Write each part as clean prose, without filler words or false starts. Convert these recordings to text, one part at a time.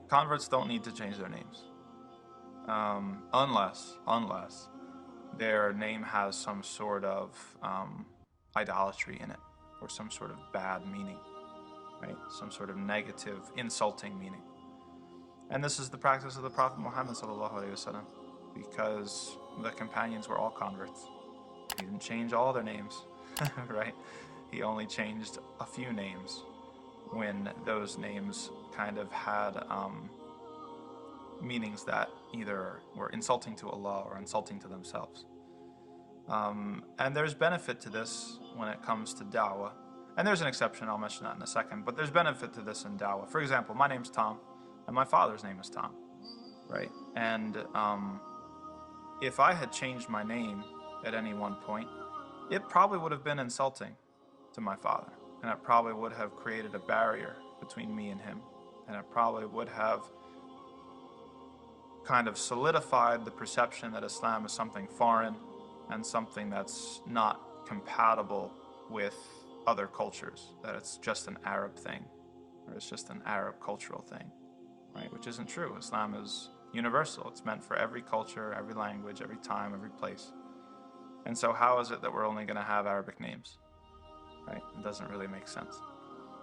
Converts don't need to change their names, unless their name has some sort of idolatry in it, or some sort of bad meaning, right? Some sort of negative, insulting meaning. And this is the practice of the Prophet Muhammad ﷺ, because the companions were all converts. He didn't change all their names, right? He only changed a few names when those names kind of had meanings that either were insulting to Allah or insulting to themselves. And there's benefit to this when it comes to da'wah. And there's an exception, I'll mention that in a second, but there's benefit to this in da'wah. For example, my name's Tom, and my father's name is Tom, right? And if I had changed my name at any one point, it probably would have been insulting to my father, and it probably would have created a barrier between me and him, and it probably would have kind of solidified the perception that Islam is something foreign and something that's not compatible with other cultures, that it's just an Arab thing, or it's just an Arab cultural thing, right? Which isn't true. Islam is universal. It's meant for every culture, every language, every time, every place. And so how is it that we're only going to have Arabic names, right? It doesn't really make sense.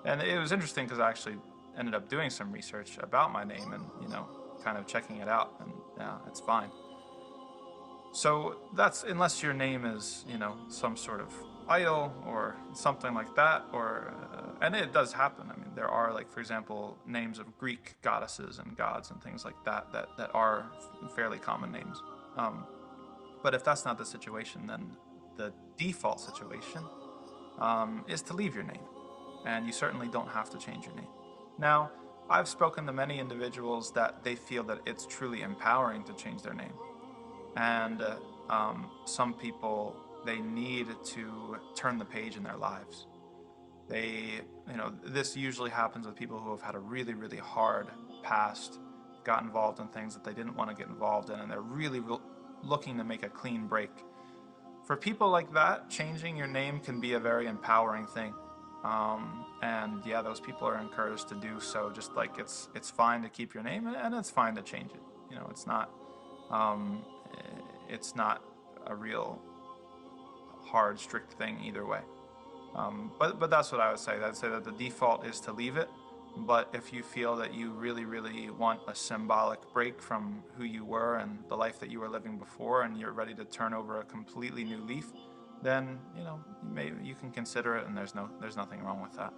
And it was interesting because I actually ended up doing some research about my name and, kind of checking it out, and yeah, it's fine. So that's, unless your name is, some sort of idol or something like that, or, and it does happen. I mean, there are, like, for example, names of Greek goddesses and gods and things like that are fairly common names. But if that's not the situation, then the default situation is to leave your name. And you certainly don't have to change your name. Now, I've spoken to many individuals that they feel that it's truly empowering to change their name. And some people, they need to turn the page in their lives. This usually happens with people who have had a really, really hard past, got involved in things that they didn't want to get involved in, and they're really looking to make a clean break. For people like that, changing your name can be a very empowering thing. And yeah, those people are encouraged to do so. Just like it's fine to keep your name, and it's fine to change it. It's not a real hard, strict thing either way. But that's what I would say. I'd say that the default is to leave it. But if you feel that you really, really want a symbolic break from who you were and the life that you were living before, and you're ready to turn over a completely new leaf, then you can consider it, and there's nothing wrong with that.